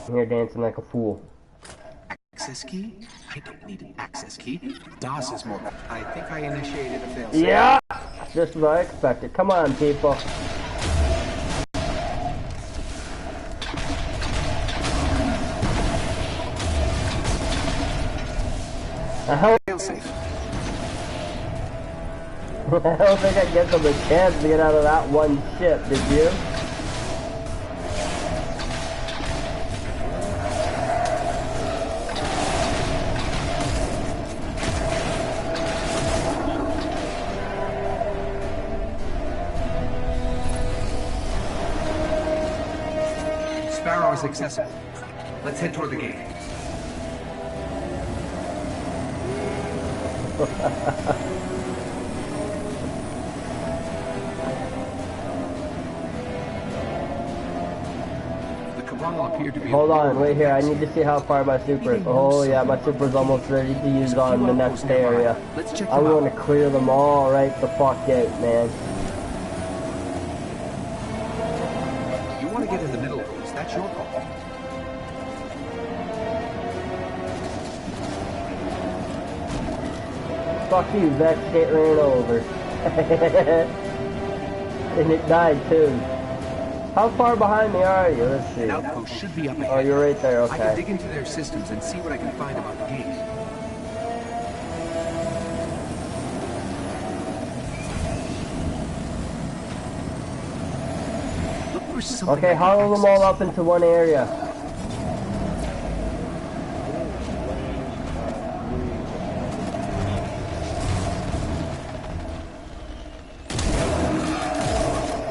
Here dancing like a fool. Access key? I don't need an access key. DOS is more. I think I initiated a failsafe. Yeah! Just what I expected. Come on, people. I don't think I get them a chance to get out of that one ship, did you? Sparrow is accessible. Let's head toward the gate. The Cabal appear to be. Hold on, wait here. I need to see how far my super is. Oh yeah, my super's almost ready to use on the next area. I'm going to clear them all right the fuck out, man. You want to get in the middle of this? That's your call. Fuck you, Vex, get ran over. And it died too. How far behind me are you? Let's see. An outpost should be up ahead. Oh, you're right there, okay. I can dig into their systems and see what I can find about the gate. Look for something. Okay, huddle them all up into one area.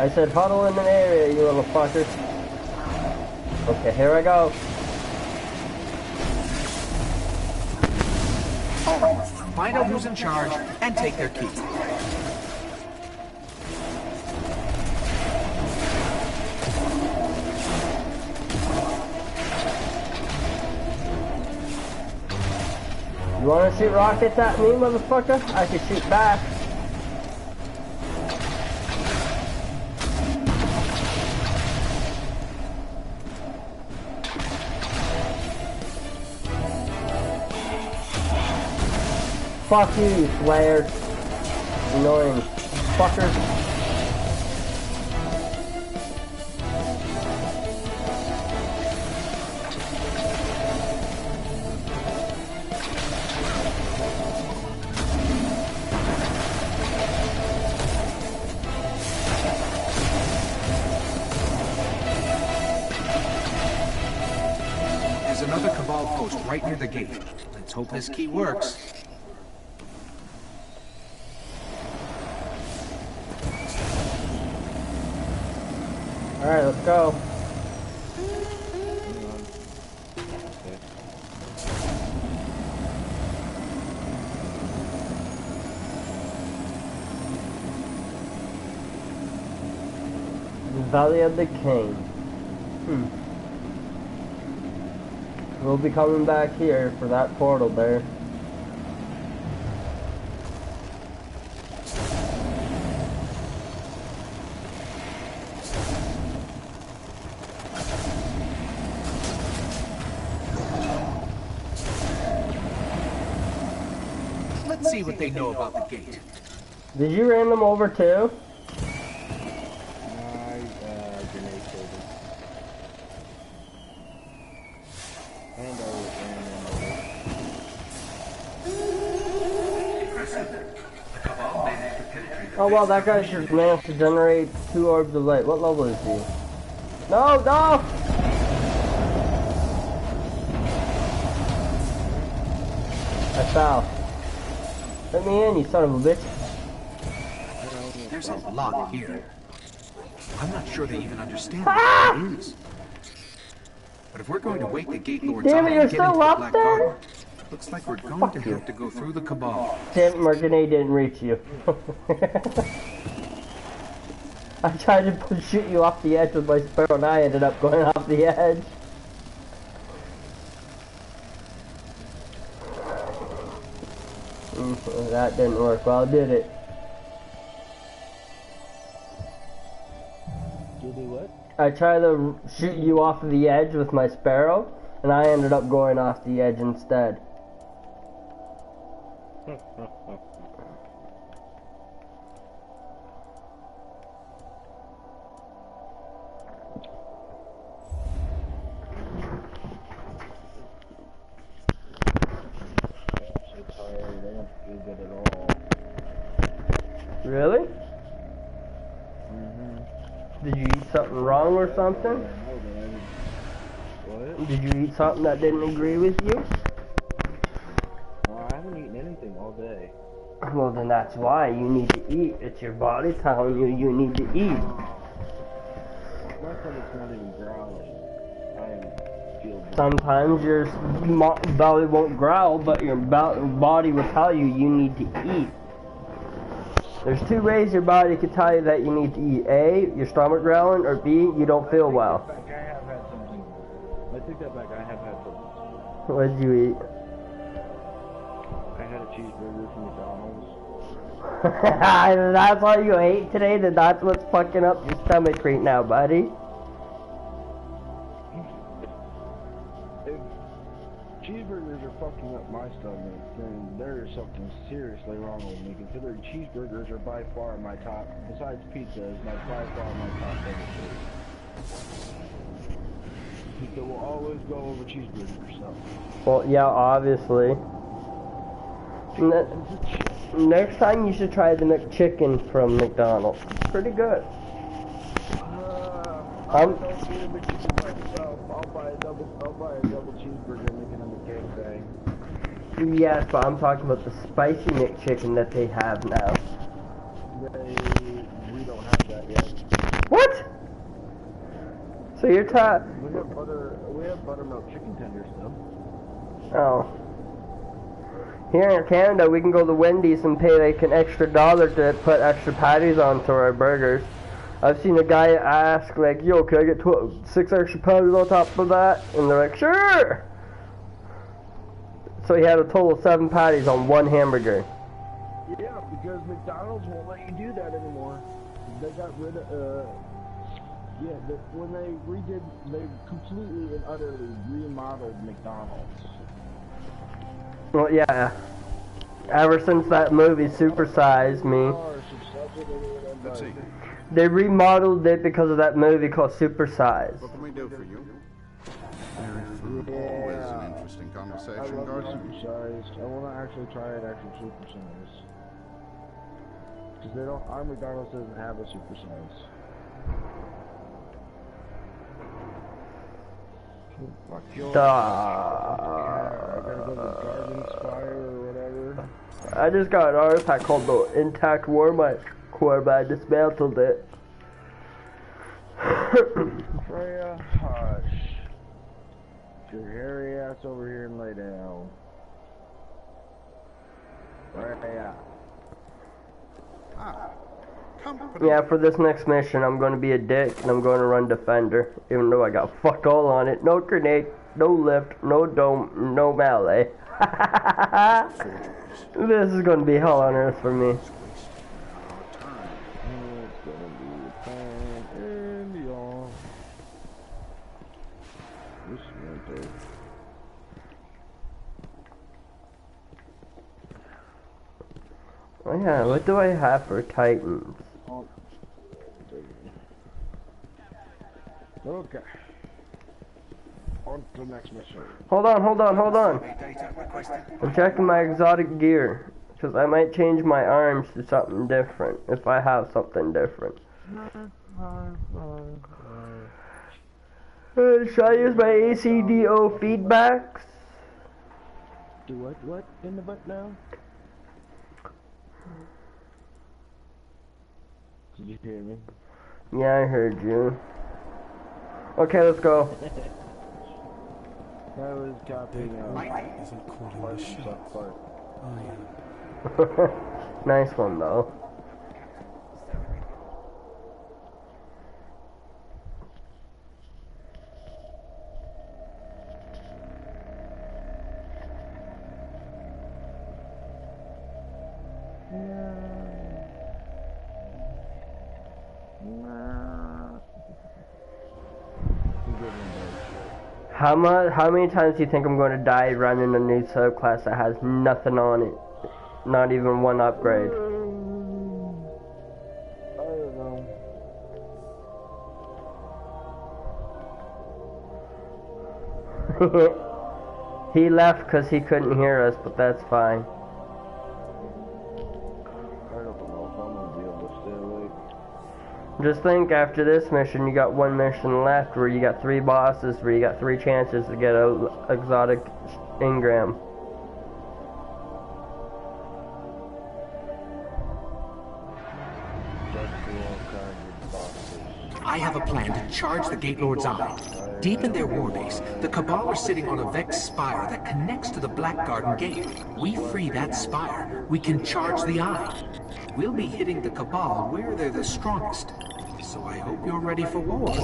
I said huddle in an area, you little fuckers. Okay, here I go. Find out who's in charge and take their key. You wanna shoot rockets at me, motherfucker? I can shoot back. Fuck you, Slayer. Annoying fucker. There's another Cabal post right near the gate. Let's hope this key works. Alright, let's go. The Valley of the King. We'll be coming back here for that portal there. Let's see what they know about the gate. Did you ran them over too? Grenade killed him. And I was Oh well, that guy just managed to generate 2 orbs of light. What level is he? No, no! I fell. Let me in, you son of a bitch. There's a lot here. I'm not sure they even understand what it is. But if we're going to wake the Gate Lord's Damn it, eye you're and get into still the up Black there? Garden, looks like we're going to have to go through the Cabal. Damn it, my grenade didn't reach you. I tried to shoot you off the edge with my sparrow and I ended up going off the edge. That didn't work well, did it? Did he what? I tried to shoot you off of the edge with my sparrow, and I ended up going off the edge instead. Really? Did you eat something wrong or something? What? Did you eat something that didn't agree with you? I haven't eaten anything all day. Well, then that's why you need to eat. It's your body telling you you need to eat. My stomach's not even growling. I feel bad. Sometimes your belly won't growl, but your body will tell you you need to eat. There's two ways your body can tell you that you need to eat. A, your stomach growling, or B, you don't feel well. I have had something. I take that back. I have had something. What did you eat? I had a cheeseburger from McDonald's. That's all you ate today? Then that's what's fucking up your stomach right now, buddy. If cheeseburgers are fucking up my stomach, then there is something seriously wrong with me, considering cheeseburgers are by far my top, besides pizza, is by far my top favorite food. Pizza will always go over cheeseburgers, so. Well, yeah, obviously. Next time you should try the McChicken from McDonald's. It's pretty good. I don't eat a McChicken myself. I'll buy a double cheeseburger and make it a McChicken. Yes, but I'm talking about the spicy McChicken that they have now. We don't have that yet. What? So you're We have buttermilk chicken tenders though. Oh. Here in Canada, we can go to Wendy's and pay like an extra $1 to put extra patties onto our burgers. I've seen a guy ask like, yo, can I get 6 extra patties on top of that? And they're like, sure! So he had a total of 7 patties on one hamburger. Yeah, because McDonald's won't let you do that anymore. They got rid of, when they completely and utterly remodeled McDonald's. Well, yeah. Ever since that movie, Super Size Me. Let's see. They remodeled it because of that movie called Super Size. What can we do for you? Always an interesting I conversation, love Gordon. supersized. I want to actually try it actual supersize. Because they don't, our McDonald's doesn't have a supersize. Fuck your I gotta go to Garden Spire or whatever. I just got an artifact called the Intact War Core, but I dismantled it. Freya, hush. Get your hairy ass over here and lay down. Freya. Yeah, for this next mission, I'm going to be a dick, and I'm going to run Defender, even though I got fuck all on it. No grenade, no lift, no dome, no melee. This is going to be hell on earth for me. It's gonna be a pain in the arm. This winter. Oh yeah, what do I have for Titans? Okay. On to the next mission. Hold on. I'm checking my exotic gear, because I might change my arms to something different, if I have something different. Should I use my ACDO feedbacks? Do what in the butt now? Did you hear me? Yeah, I heard you. Okay, let's go. I was copying Isn't calling the shots. part. Oh yeah. Nice one though. How many times do you think I'm going to die running a new subclass that has nothing on it? Not even one upgrade. I don't know. He left because he couldn't hear us, but that's fine. I don't know if I'm gonna be able to stay awake. Just think, after this mission, you got one mission left where you got 3 bosses, where you got 3 chances to get a exotic engram. I have a plan to charge the Gate Lord's eye. Deep in their warbase, the Cabal are sitting on a Vex spire that connects to the Black Garden Gate. We free that spire, we can charge the eye. We'll be hitting the Cabal where they're the strongest. So I hope you're ready for war.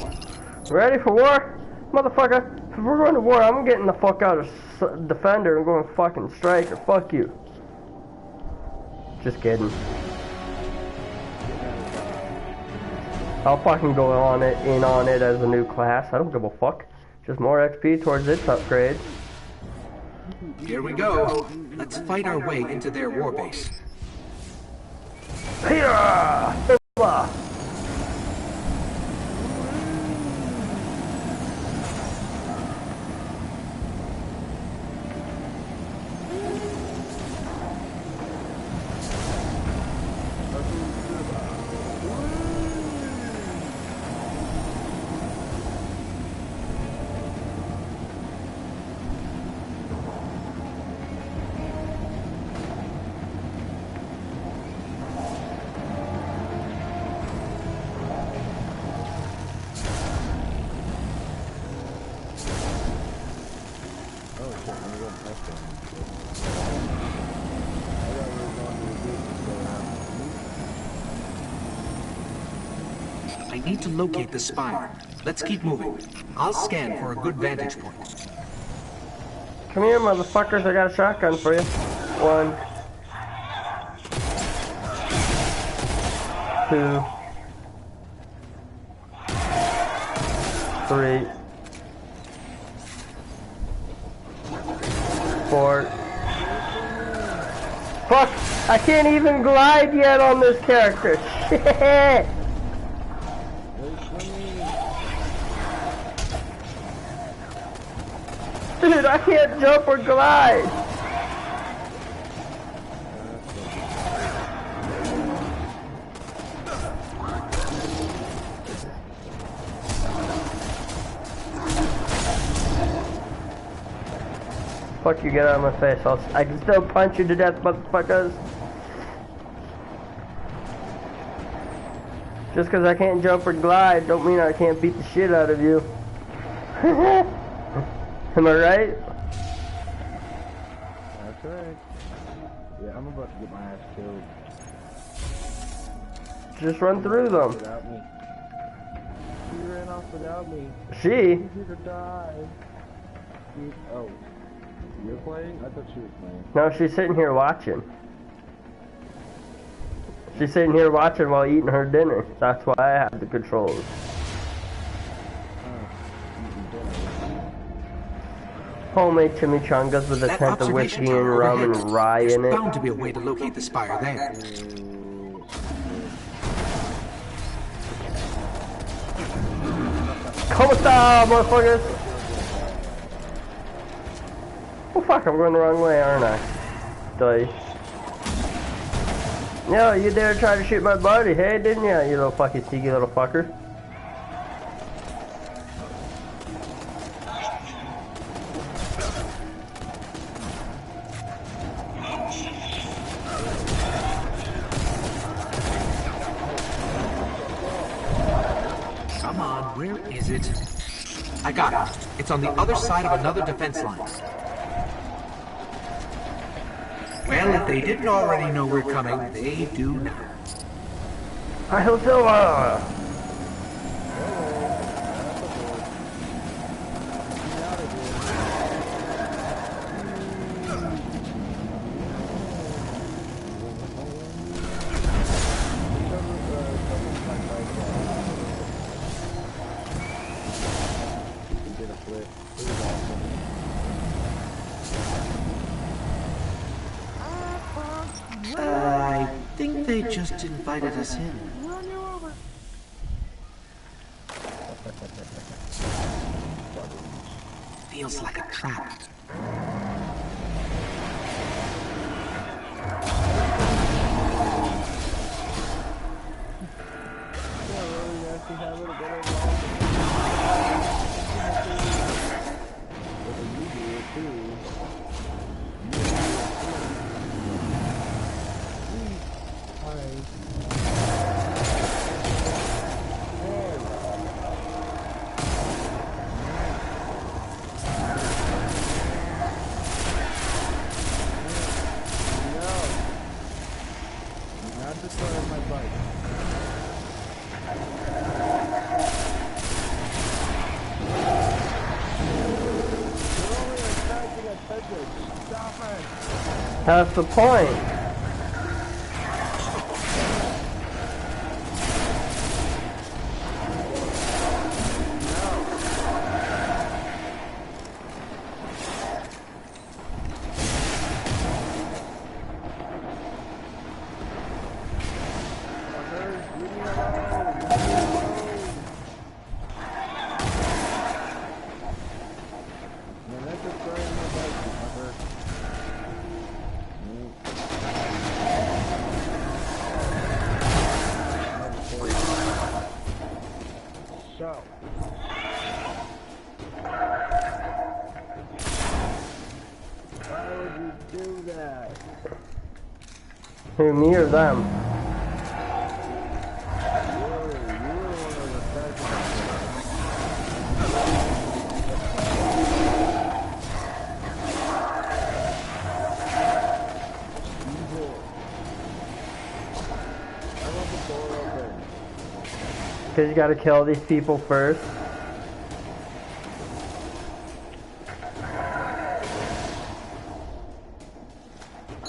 Ready for war? Motherfucker, if we're going to war, I'm getting the fuck out of Defender and going fucking Striker. Fuck you. Just kidding. I'll fucking go in on it as a new class. I don't give a fuck. Just more XP towards its upgrades. Here we go. Let's fight our way into their warbase. Here! I need to locate the spire. Let's keep moving. I'll scan for a good vantage point. Come here, motherfuckers. I got a shotgun for you. 1, 2, 3, 4. Fuck! I can't even glide yet on this character. Shit! Dude, I can't jump or glide. Fuck you, get out of my face. I can still punch you to death, motherfuckers. Just because I can't jump or glide don't mean I can't beat the shit out of you. Am I right? That's right. Yeah, I'm about to get my ass killed. Just run through them. Without me. She ran off without me. She? Easy to die. Oh. You're playing? I thought she was playing. No, she's sitting here watching. She's sitting here watching while eating her dinner. That's why I have the controls. Homemade chimichangas with a tenth of whiskey and rum and rye in it. There's bound to be a way to locate the spire there. ¿Cómo está, motherfuckers? Oh fuck, I'm going the wrong way, aren't I? Die. Yo, you dare try to shoot my buddy, hey, didn't you? You little fucking sneaky little fucker. Come on, where is it? I got it. It's on the other side of another defense line. Well, if they didn't already know we're coming, they do now. I'll Silva! Did a flip. they just invited us in. Feels like a trap. That's the point. Who, me or them? Because you gotta kill these people first.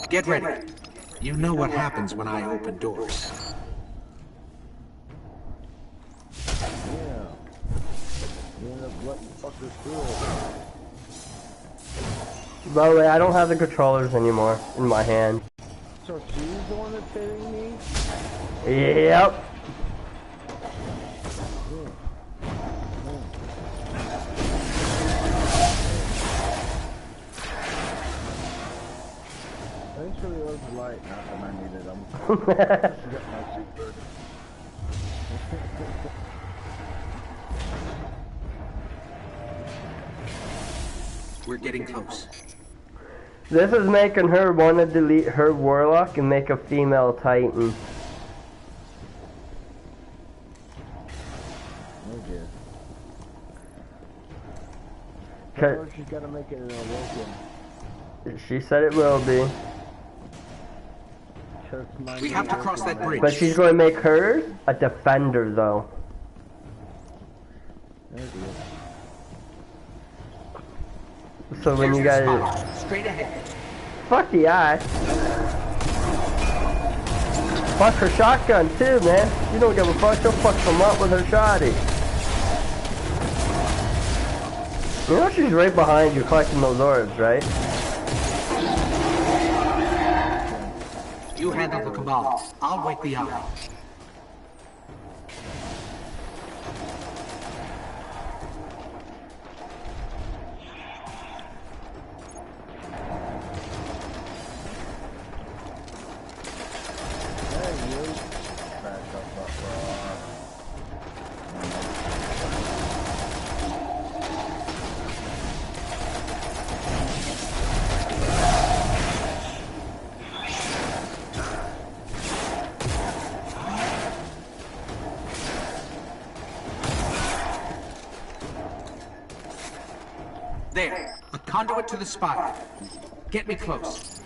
Get ready. You know what happens when I open doors. By the way, I don't have the controllers anymore in my hand. So she's the one that's hitting me? Yep. Thanks for the other light, not when I needed them. We're getting close. This is making her want to delete her warlock and make a female titan. Okay. She's got to make it an awoken. She said it will be. We have to cross that bridge. But she's going to make her a defender, though. So when you guys... Straight ahead. Fuck the eye. Fuck her shotgun, too, man. You don't give a fuck. She'll fuck them up with her shotty. You know she's right behind you collecting those orbs, right? You handle the cabal. I'll wake the eye. There, a conduit to the spire. Get me close.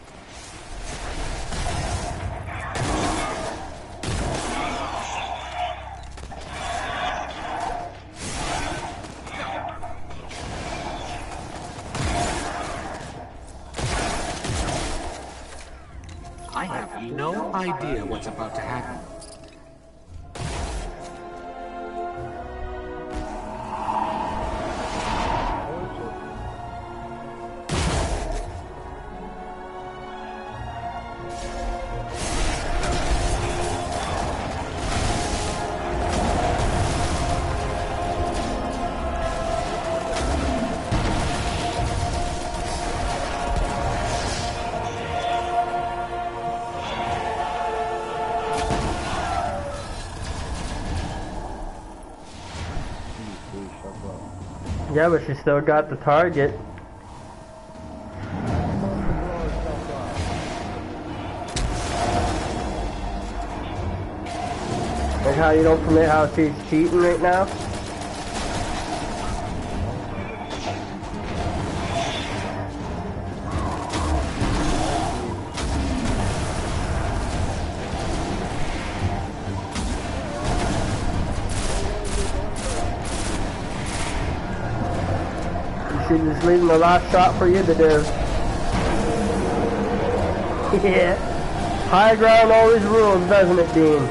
I have no idea what's about to happen. Yeah, but she still got the target. Like how you don't permit how she's cheating right now? She's just leaving the last shot for you to do. Yeah. High ground always rules, doesn't it, Dean?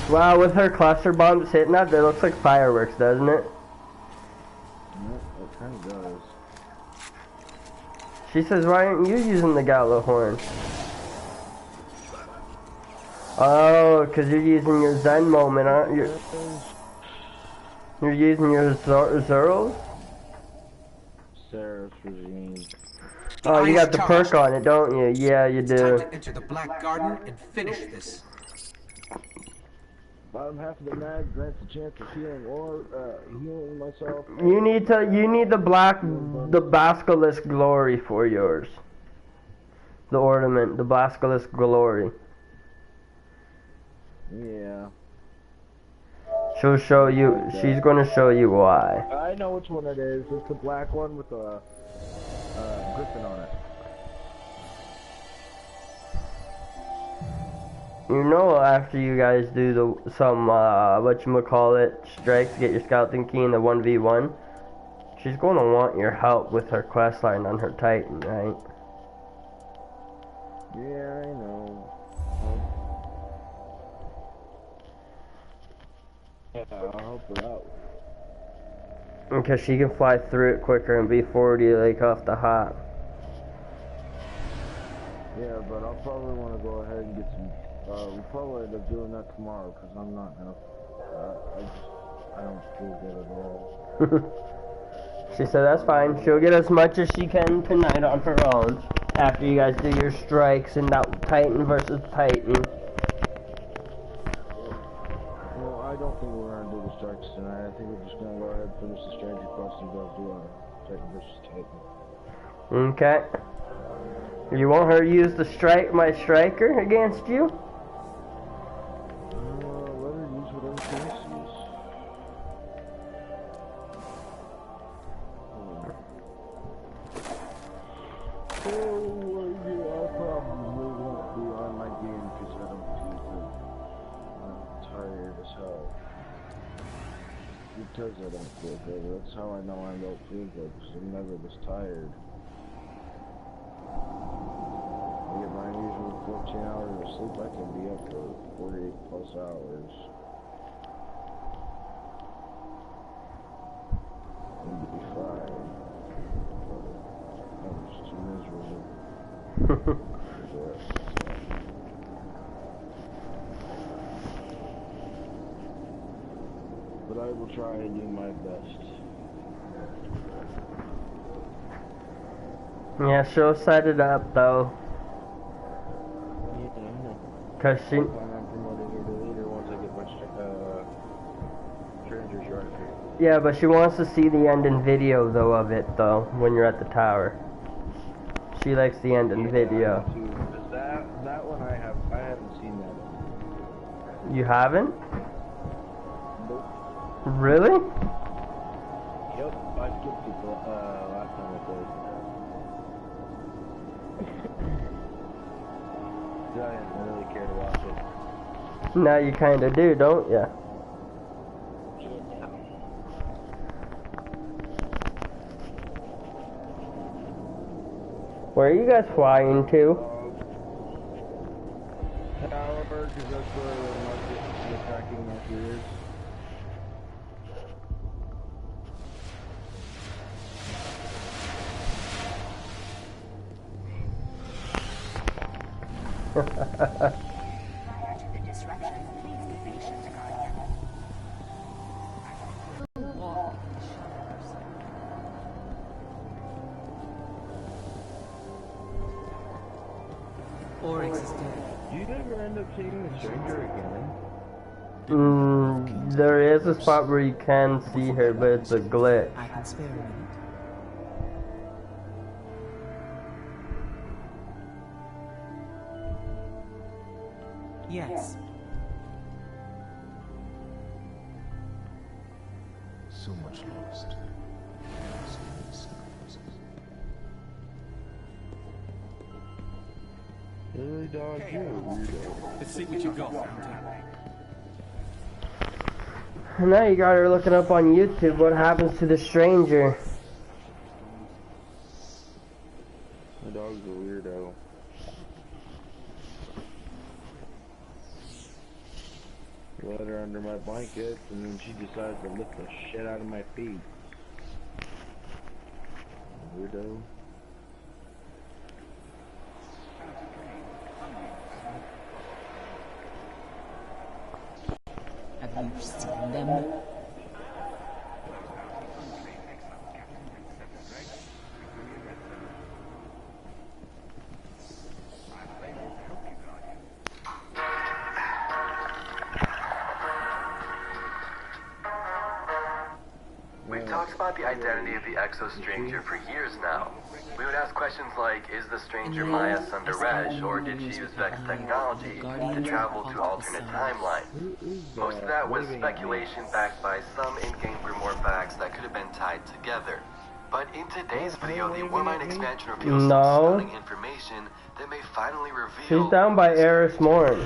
Wow, with her cluster bombs hitting that, it looks like fireworks, doesn't it? Yep, it kind of does. She says, why aren't you using the Gallo horn? Oh, because you're using your Zen moment, aren't you? You're using your Zeros? Seraph's regime. Oh, you got the perk on it, don't you? Yeah, you It's time do. to enter the Black Garden and finish this. Bottom half of the mag grants a chance of healing or healing myself. You need the Basilisk Glory for yours. The ornament, the Basilisk Glory. Yeah. She'll show you, she's gonna show you why. I know which one it is. It's the black one with the griffin on it. You know, after you guys do some whatchamacallit strikes, get your scouting key in the 1v1, she's gonna want your help with her questline on her Titan, right? Yeah, I know. Yeah, I'll help her out. Because she can fly through it quicker and be 40 like off the hop. Yeah, but I'll probably want to go ahead and get some. We'll probably end up doing that tomorrow because I'm not gonna. I don't feel good at all. She said that's fine. She'll get as much as she can tonight on her own. After you guys do your strikes and that Titan versus Titan. Well, I don't think we're gonna do the strikes tonight. I think we're just gonna go ahead and finish the stranger quest and go do our Titan versus Titan. Okay. You want her to use my striker against you? Let her use whatever she wants to use. Oh, yeah, I probably won't be on my game because I don't feel good. I'm tired as hell. Because I don't feel good. That's how I know I don't feel good, because I'm never this tired. I get my usual 14 hours of sleep, I can be up for 48 plus hours. And be fine. I'm just too miserable. But I will try and do my best. Yeah, she'll set it up though. Cause she. I'm promoting her to leader once I get my Stranger's Yard. Yeah, but she wants to see the ending video though of it though when you're at the tower. She likes the ending video. That one I haven't seen that one. You haven't? Nope. Really? Yep, I skipped it last time I played. I didn't really care to watch it. Now you kinda do, don't ya? Where are you guys flying to? Tower, because that's where the tracking marker is. Prior to the disruption, please be patient, Guardian. Wall shutters. Oryx is dead. Do you ever end up seeing the stranger again? There is a spot where you can see her, but it's a glitch. I can spare a minute. Yes. So much lost. So many sacrifices. Really, dog? You're a weirdo. Let's see what you got, Fountain. Now you got her looking up on YouTube what happens to the stranger. My dog's a weirdo. Let her under my blankets, and then she decides to lick the shit out of my feet. Weirdo. Have you seen them? We've talked about the identity of the exo-stranger for years now. We would ask questions like, is the stranger Maya Sundaresh, or did she use Vex technology to travel to alternate timelines? Most of that was speculation backed by some in-game grimoire facts that could have been tied together. But in today's video, the Warmind expansion reveals some stunning information that may finally reveal... She's down by Eris Morn.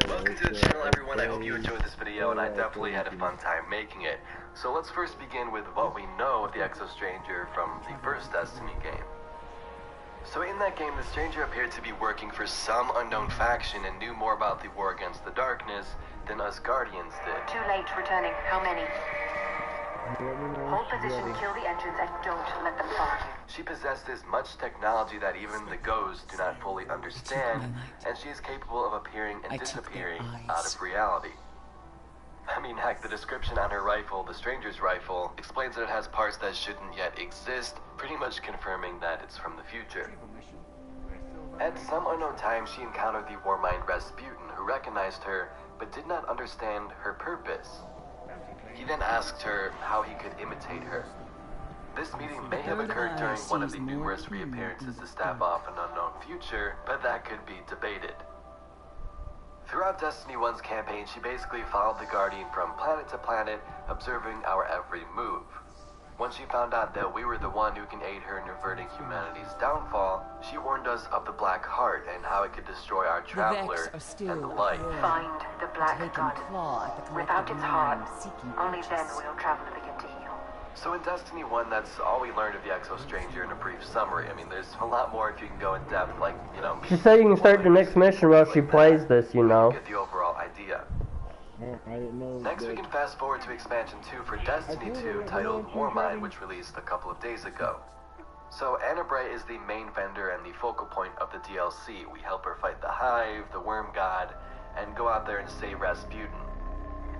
Welcome to the channel, everyone. I hope you enjoyed this video, and I definitely had a fun time making it. So let's first begin with what we know of the Exo-Stranger from the first Destiny game. So in that game, the Stranger appeared to be working for some unknown faction and knew more about the war against the darkness than us Guardians did. Too late returning. How many? Hold position, kill the engines, and don't let them fire. She possessed as much technology that even the ghosts do not fully understand, and she is capable of appearing and disappearing out of reality. I mean, heck, the description on her rifle, the Stranger's rifle, explains that it has parts that shouldn't yet exist, pretty much confirming that it's from the future. At some unknown time, she encountered the Warmind Rasputin, who recognized her, but did not understand her purpose. He then asked her how he could imitate her. This meeting may have occurred during one of the numerous reappearances to stave off an unknown future, but that could be debated. Throughout Destiny 1's campaign, she basically followed the Guardian from planet to planet, observing our every move. Once she found out that we were the one who can aid her in averting humanity's downfall, she warned us of the Black Heart and how it could destroy our Traveler and the Light. Find the Black God. Without its heart, only then will Traveler begin to heal. So in Destiny 1, that's all we learned of the Exo-Stranger in a brief summary. I mean, there's a lot more if you can go in depth, like, you know... She said you can start the next mission while she plays this, you know. Get the overall idea. Next, we can fast forward to Expansion 2 for Destiny 2, titled Warmind, which released a couple of days ago. So, Anna Bray is the main vendor and the focal point of the DLC. We help her fight the Hive, the Worm God, and go out there and save Rasputin.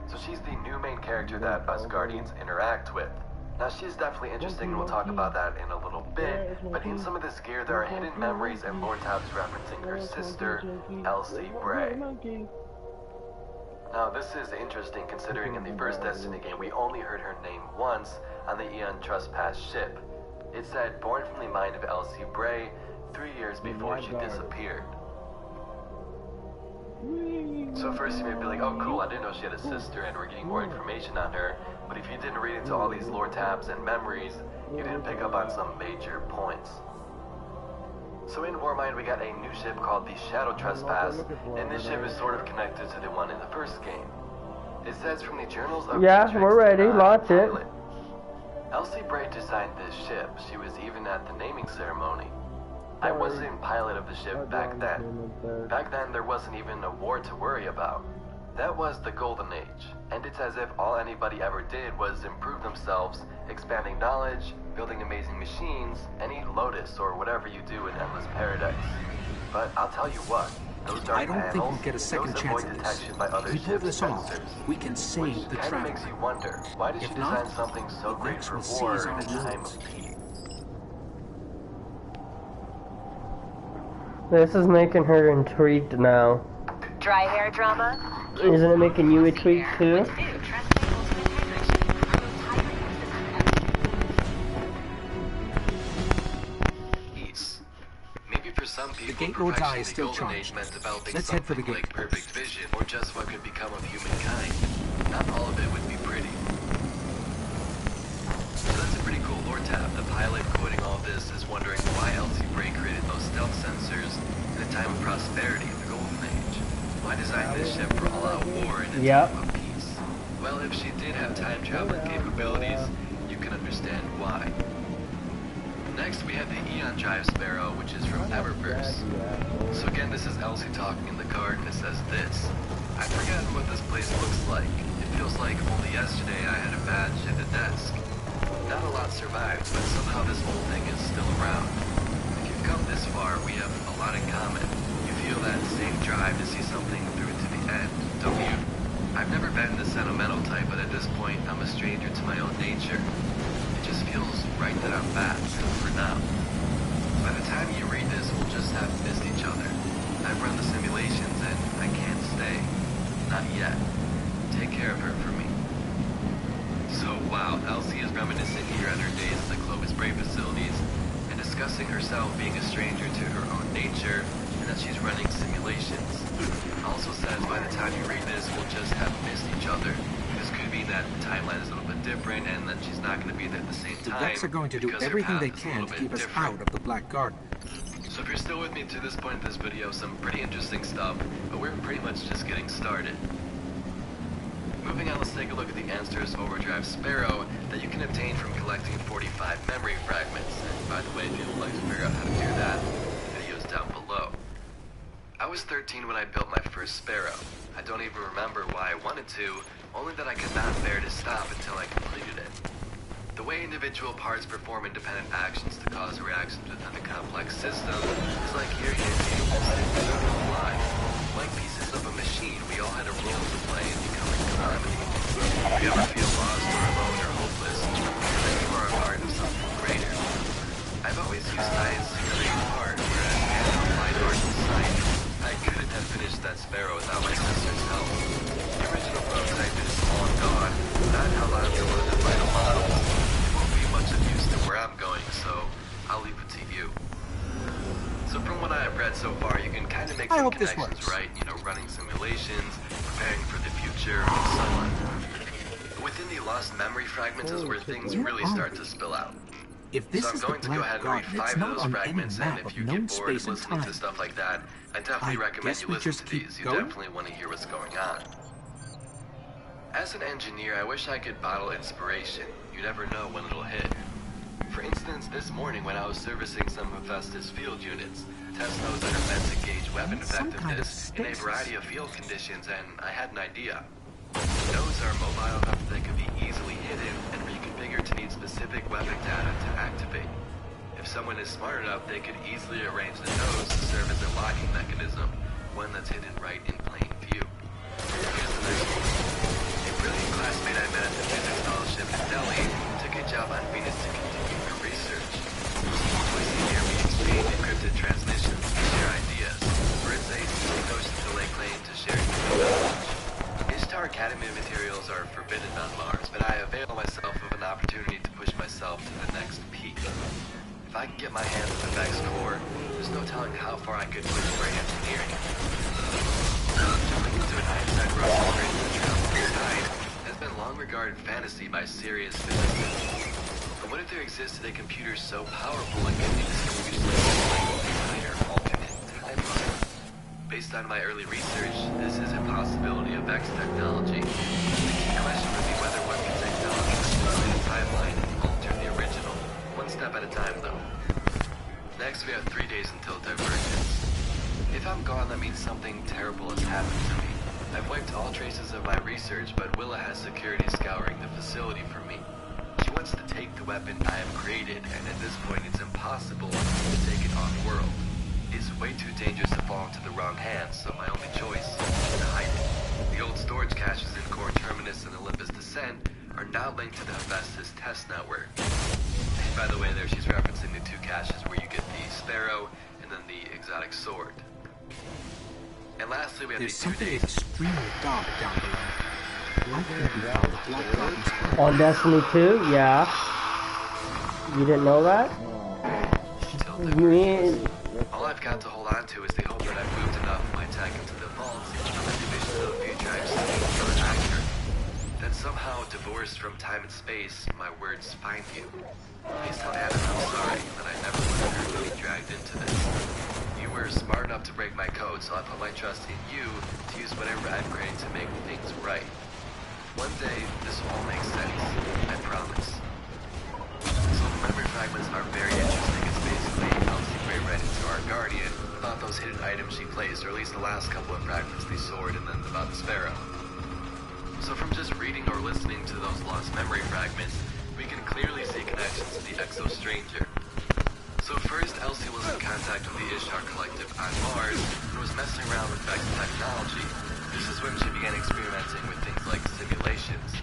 So she's the new main character that us Guardians interact with. Now, she's definitely interesting, and we'll talk about that in a little bit, but in some of this gear, there are hidden memories and lore tabs referencing her sister, Elsie Bray. Now, this is interesting considering in the first Destiny game, we only heard her name once on the Eon Trespass ship. It said, born from the mind of Elsie Bray, 3 years before she disappeared. So first you may be like, oh cool, I didn't know she had a sister and we're getting more information on her, but if you didn't read into all these lore tabs and memories, you didn't pick up on some major points. So in Warmind, we got a new ship called the Shadow Trespass, and this ship is sort of connected to the one in the first game. It says from the journals of... Yeah, we're ready, launch it. Elsie Bray designed this ship. She was even at the naming ceremony. I wasn't pilot of the ship back then. Back then, there wasn't even a war to worry about. That was the Golden Age, and it's as if all anybody ever did was improve themselves, expanding knowledge, building amazing machines, and eat lotus or whatever you do in Endless Paradise. But I'll tell you what, those dark I don't think panels, we'll get a second those chance avoid at this. detection by other If we pull ship this off, sensors, we can which save the kind of Traveler. makes you wonder, why did she If design not, something so the great Vex for will war seize in our a time worlds. of peace? This is making her intrigued now. Dry hair drama? Isn't it making you intrigued too? Peace. Maybe for some people, The Gate Lord's eye perfection is in the still Golden Age charged. meant developing Let's head for the something gate. like perfect vision, or just what could become of humankind. Not all of it would be pretty. So that's a pretty cool lore tab. The pilot quoting all of this is wondering why ashbringer created those stealth sensors in a time of prosperity in the Golden Age. Why design this ship for all-out war in a time of peace? Well, if she did have time traveling capabilities, you can understand why. Next, we have the Eon Drive Sparrow, which is from Eververse. So again, this is Elsie talking in the card, and it says this. I've forgotten what this place looks like. It feels like only yesterday I had a badge and a desk. Not a lot survived, but somehow this whole thing is still around. If you've come this far, we have a lot in common. You feel that same drive to see something through to the end, don't you? I've never been the sentimental type, but at this point, I'm a stranger to my own nature. It just feels right that I'm back, for now. By the time you read this, we'll just have missed each other. I've run the simulations, and I can't stay. Not yet. Take care of her for me. So, wow, Elsie is reminiscing here on her days at the Clovis Bray facilities and discussing herself being a stranger to her own nature and that she's running simulations. Also says by the time you read this, we'll just have missed each other. This could be that the timeline is a little bit different and that she's not going to be there at the same The time. Vex are going to do because her everything path they is a can little to keep bit us different. out of the Black Garden. So if you're still with me to this point in this video, some pretty interesting stuff, but we're pretty much just getting started. Moving on, let's take a look at the Answers Overdrive Sparrow that you can obtain from collecting 45 memory fragments. And by the way, if you would like to figure out how to do that, the video's down below. I was 13 when I built my first Sparrow. I don't even remember why I wanted to, only that I could not bear to stop until I completed it. The way individual parts perform independent actions to cause reactions within the complex system is like hearing a table line. Like pieces of a machine, we all had a role to play in becoming calamity. If you ever feel lost or alone or hopeless, then you are a part of something greater. I've always used science to create art, whereas I have applied art to science. I couldn't have finished that Sparrow without my sister's help. The original prototype is small and gone, not held on to one of the final models. It won't be much of use to where I'm going, so I'll leave it to you. So from what I have read so far, you can kind of make some connections, right? You know, running simulations, preparing for the future, and so on. Within the lost memory fragments is where things really start to spill out. If this So I'm is going the to go Black ahead and read Garden, it's 5 of not those on fragments, any and map if of you known get bored space of and listening time. to stuff like that, I definitely recommend guess you we listen just to keep these. You going? definitely want to hear what's going on. As an engineer, I wish I could bottle inspiration. You never know when it'll hit. For instance, this morning when I was servicing some of Hephaestus field units, test nodes that are meant to gauge weapon effectiveness in a variety of field conditions, and I had an idea. Nodes are mobile enough that they can be easily hidden and reconfigured to need specific weapon data to activate. If someone is smart enough, they could easily arrange the nodes to serve as a locking mechanism, one that's hidden right in plain view. Here's the next one. A brilliant classmate I met at the physics fellowship in Delhi took a job on Venus to continue her research. Twice a year we exchange encrypted transmissions to share ideas, for it's a silly notion to lay claim to sharing knowledge. Ishtar Academy materials are forbidden on Mars, but I avail myself of an opportunity to push myself to the next peak. If I can get my hands on the Vex core, there's no telling how far I could push Bray engineering. Jumping into an Einstein rocket straight to the travel of the side has been long regarded fantasy by serious physicists. But what if there existed a computer so powerful it could be distinguished like an entire alternate timeline? Based on my early research, this is a possibility of Vex technology. The key question would be whether weapon technology could destroy the timeline and alter the original. One step at a time, though. Next, we have 3 days until divergence. If I'm gone, that means something terrible has happened to me. I've wiped all traces of my research, but Willa has security scouring the facility for me. She wants to take the weapon I have created, and at this point it's impossible to take it off-world. It's way too dangerous to fall into the wrong hands, so my only choice is to hide it. The old storage caches in Core Terminus and Olympus Descent are now linked to the Hephaestus test network. And by the way, there she's referencing the 2 caches where you get the Sparrow and then the exotic Vex sword. And lastly, we have There's these 2 something days. extremely dark down below. I think we found the Black Garden's On Destiny 2, yeah. You didn't know that? Me, All I've got to hold on to is the hope that I've moved enough of my tech into the vaults and my visions of the future I've seen are accurate. Then somehow, divorced from time and space, my words find you. Please tell Adam I'm sorry that I never wanted her to be dragged into this. You were smart enough to break my code, so I put my trust in you to use whatever I've created to make things right. One day, this will all make sense. I promise. So the memory fragments are very interesting. It's basically Elsie Gray read into our Guardian about those hidden items she placed, or at least the last couple of fragments, the sword and then about the sparrow. So from just reading or listening to those lost memory fragments, we can clearly see connections to the Exo Stranger. So first, Elsie was in contact with the Ishtar Collective on Mars and was messing around with Vex technology. This is when she began experimenting with things like simulations.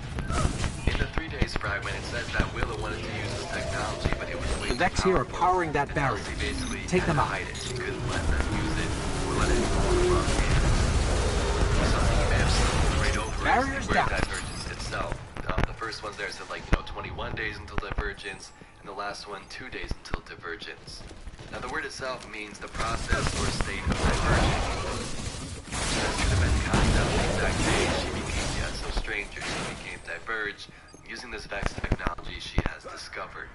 In the 3 days fragment, it says that Willow wanted to use this technology, but it was way The Vex here are powering that barrier. Elsie basically Take them out. hide it. She couldn't let them use it or let it fall in the wrong hands. Something you may have seen right over Barrier's is the word down. divergence itself. The first one there said 21 days until divergence, and the last one 2 days until divergence. Now the word itself means the process or state of divergence. This could have been concept the exact day she became the Exo Stranger. She became Diverge, using this Vex technology she has discovered.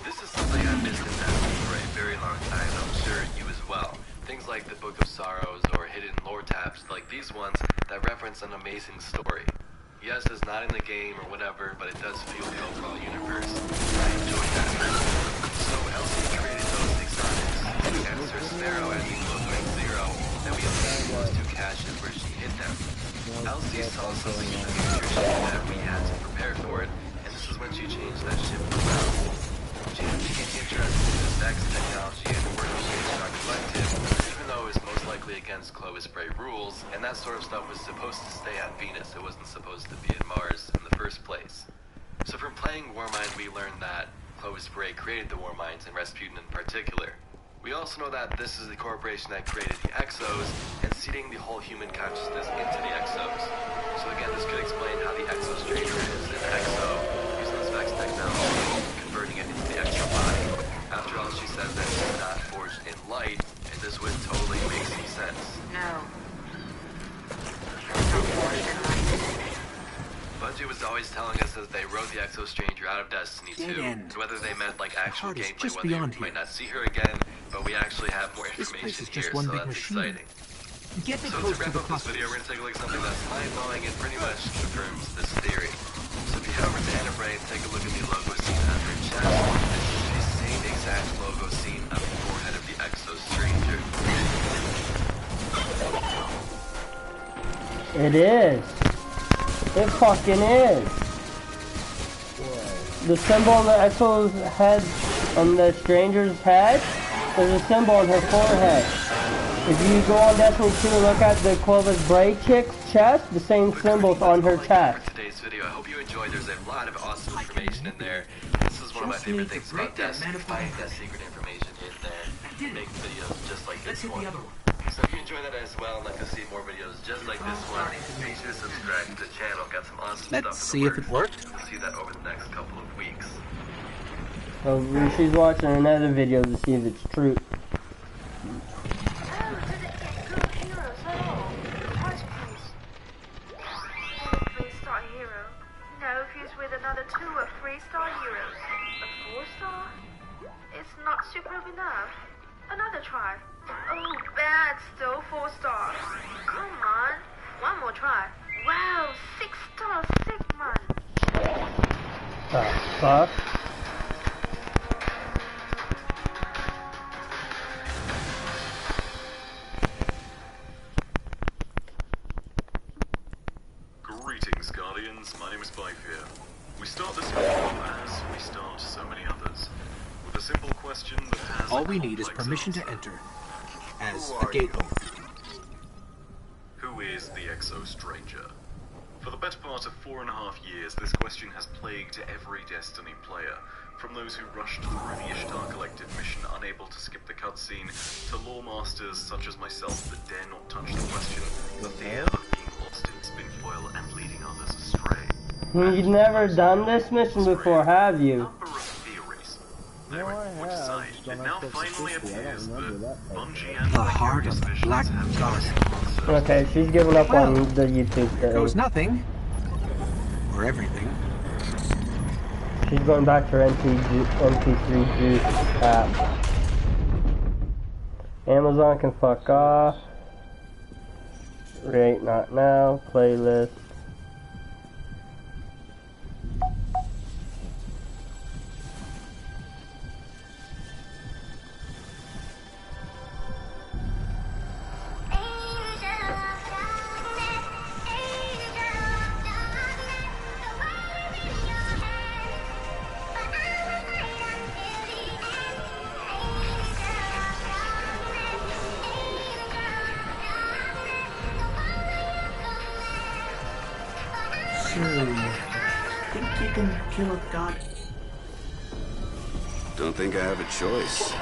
This is something I've missed in Destiny for a very long time, I'm sure you as well. Things like the Book of Sorrows or hidden lore tabs like these ones that reference an amazing story. Yes, it's not in the game or whatever, but it does feel the overall universe. I enjoy that. So Elsie created those exotics, the Answer Sparrow at equal point 0, and we obtained those 2 caches where she hid them. Elsie saw something in the future that we had to prepare for it, and this is when she changed that ship around. She then became interested in this Vex technology and worked with the Ishtar Collective, even though it was most likely against Clovis Bray rules, and that sort of stuff was supposed to stay on Venus. It wasn't supposed to be in Mars in the first place. So from playing Warmind, we learned that Clovis Bray created the Warminds, and Rasputin in particular. We also know that this is the corporation that created the Exos, and seeding the whole human consciousness into the Exos. So again, this could explain how the Exo Stranger is an Exo, using this Vex technology, converting it into the Exo body. After all, she says that she's not forged in light, and this would totally make some sense. No. Not forged in light. Bungie was always telling us as they wrote the Exo Stranger out of Destiny 2, Dead end. whether they meant like actual heart is gameplay, just whether beyond you here. might not see her again, but we actually have more This place information is just here, one so big that's machine. exciting. Get me So close to to wrap the up this video, we're going to take a look at something that's mind-blowing and pretty much confirms this theory. So if you head over to Anna Bray and take a look at the logo seen on her chest, this is the same exact logo seen on the forehead of the Exo Stranger. it is. It fucking is. The symbol on the Exo's head, on the Stranger's head, there's a symbol on her forehead. If you go on Destiny 2 and look at the Clovis Bray chick's chest, the same symbol's on her chest. For today's video, I hope you enjoyed. There's a lot of awesome information in there. This is one of my favorite things about Destiny, find that secret information in there, make videos just like this one. So if you enjoy that as well and like to see more videos just like this one, make sure to subscribe to the channel. Got some awesome stuff in the Let's see if it worked. You'll see that over the next couple of weeks. So she's watching another video to see if it's true. With another 2 or 3-star heroes. A 4-star? It's not superb enough. Another try. Oh, bad. Still 4 stars. Come on. One more try. Wow, 6-star Sigmund. Fuck. Greetings, Guardians. My name is Bife here. We start this video as we start so many others, with a simple question that has All a we need is complex permission to answer. enter. As Who a are gate you? owner. Who is the Exo Stranger? For the better part of 4.5 years, this question has plagued every Destiny player, From those who rushed through the Ishtar Collective mission unable to skip the cutscene, to lore masters such as myself that dare not touch the question, the fear of being lost in spin foil and leading others astray. You've never done this mission before, have you? Number of theories. Which side, it now finally appears that Bungie and The heart of the Black Garden. Okay, she's giving up on the YouTube Here goes thing. nothing. Or everything. She's going back to her MP3 juice app. Amazon can fuck off. Rate not now. Playlist. Think you can kill a god? Don't think I have a choice.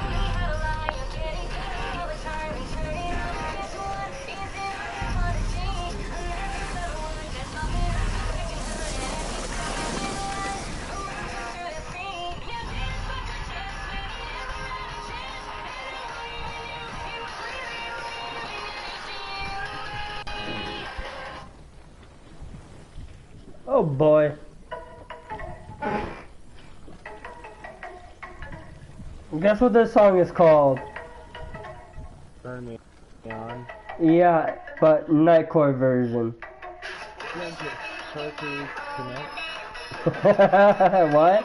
Oh boy. Guess what this song is called? Turn me on. Yeah, but Nightcore version. What?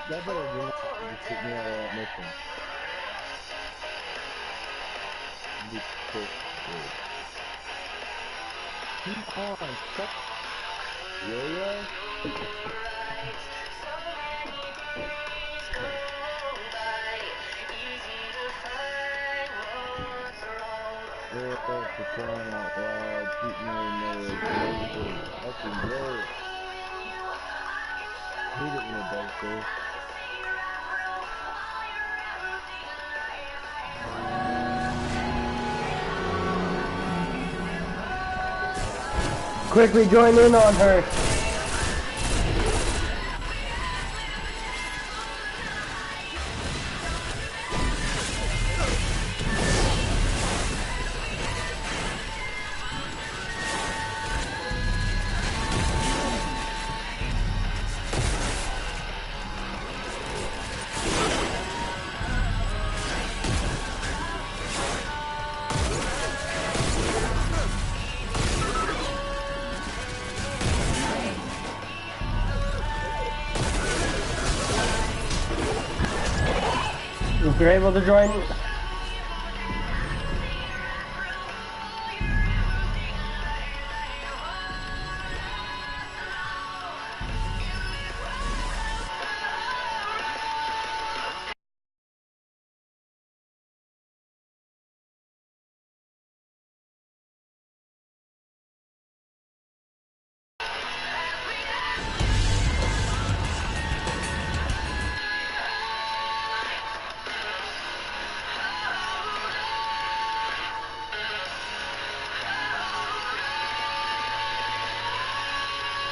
That better do not just kick me out of that mission. Be quick. Come on, stop. Yeah. For crying out loud, keep me in there, fucking great. He didn't know that, though. Quickly join in on her. If you're able to join.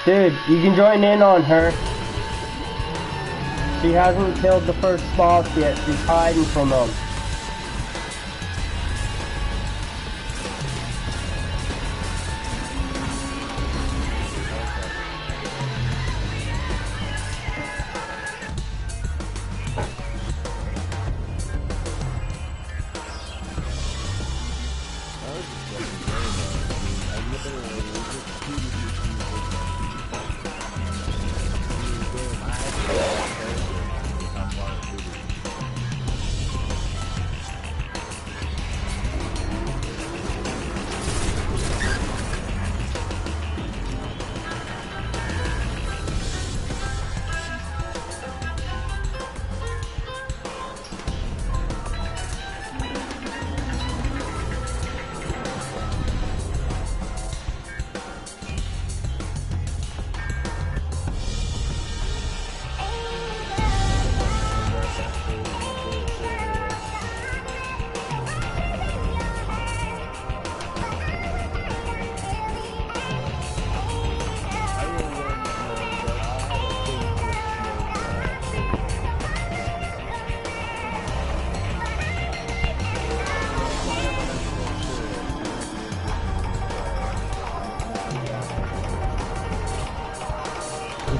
Dude, you can join in on her. She hasn't killed the first boss yet. She's hiding from them.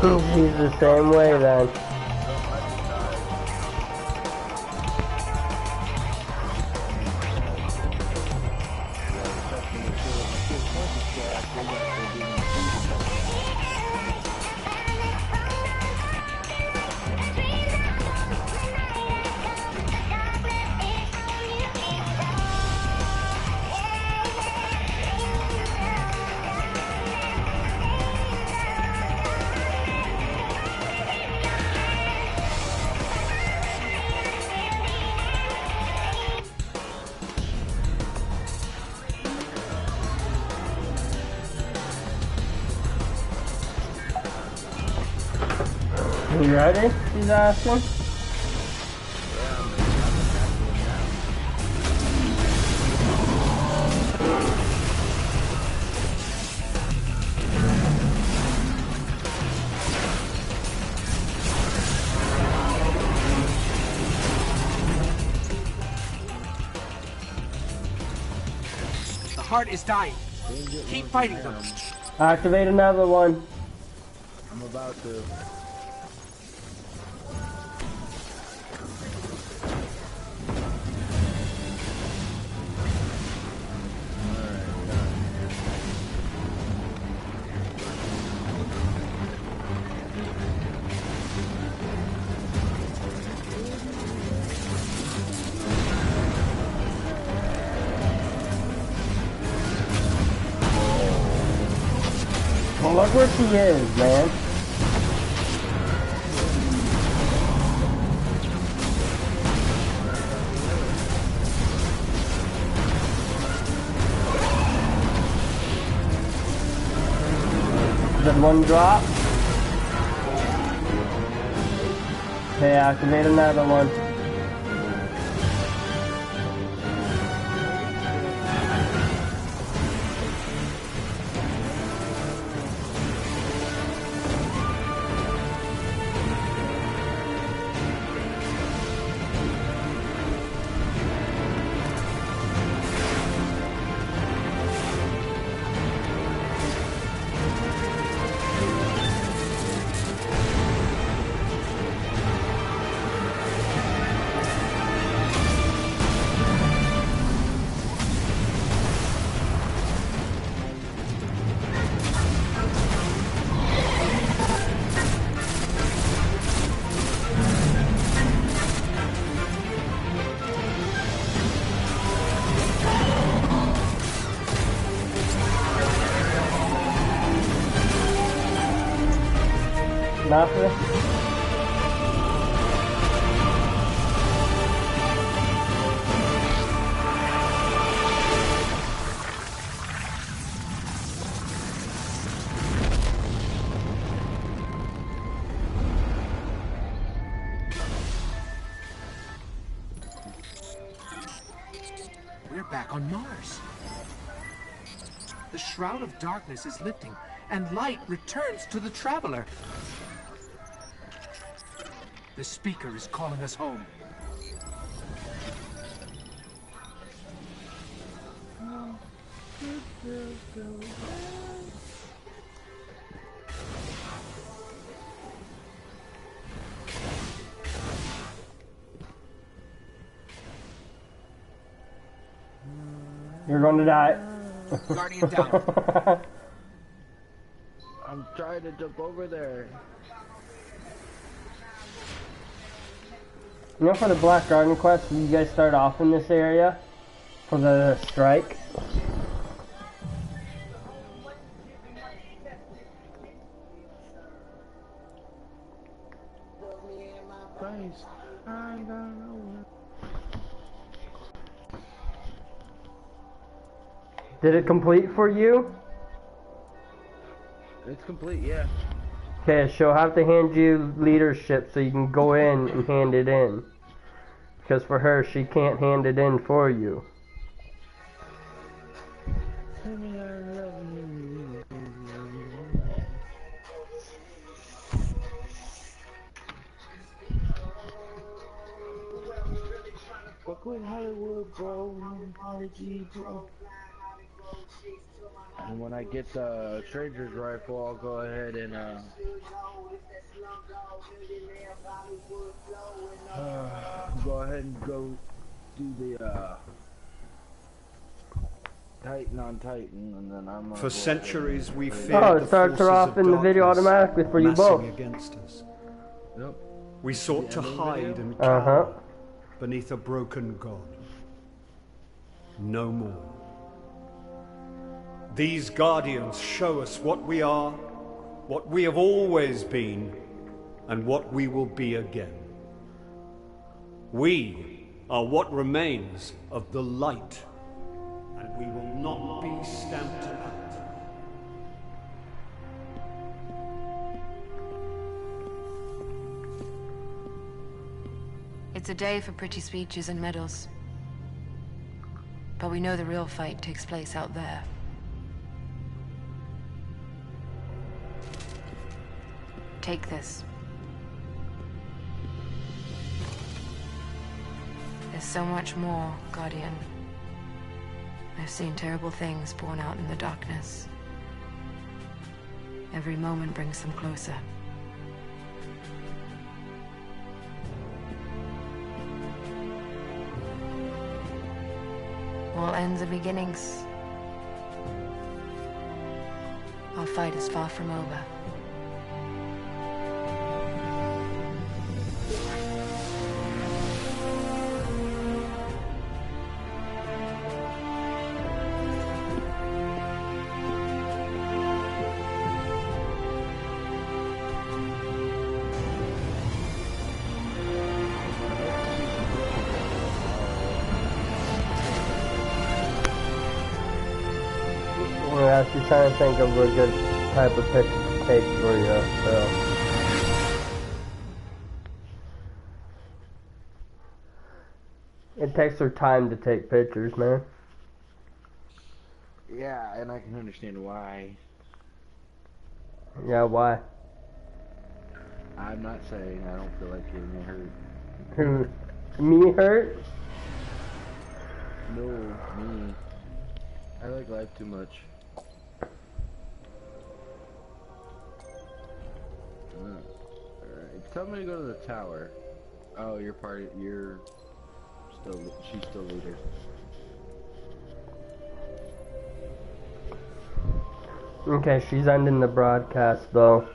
He's the same way then. You ready? He's asking. The heart is dying. Keep fighting them. Activate another one. I'm about to. Well, look where she is, man. Did one drop? Okay, activate another one. Nothing. We're back on Mars. The shroud of darkness is lifting, and light returns to the traveler. The speaker is calling us home. You're going to die. Guardian down. I'm trying to jump over there. You know, for the Black Garden quest, you guys start off in this area for the strike. Christ, I don't know. Did it complete for you? It's complete, yeah. Okay, she'll have to hand you leadership so you can go in and hand it in. Because for her, she can't hand it in for you. Fuck with Hollywood, bro. Apology, bro. And when I get the stranger's rifle, I'll go ahead and go ahead and go do the Titan on Titan, and then I'm For centuries we Oh, feared it the starts her forces off of in the video darkness automatically for you massing both. against us. Yep. We sought to The ending hide video? and Uh-huh. cower beneath a broken god. No more. These guardians show us what we are, what we have always been, and what we will be again. We are what remains of the light, and we will not be stamped out. It's a day for pretty speeches and medals. But we know the real fight takes place out there. Take this. There's so much more, Guardian. I've seen terrible things born out in the darkness. Every moment brings them closer. All ends are beginnings. Our fight is far from over. Yeah, she's trying to think of a good type of picture to take for you, so. It takes her time to take pictures, man. Yeah, and I can understand why. Yeah, why? I'm not saying I don't feel like getting me hurt. Who? Me hurt? No, me. I like life too much. Alright, tell me to go to the tower. Oh, you're she's still leader. Okay, she's ending the broadcast though.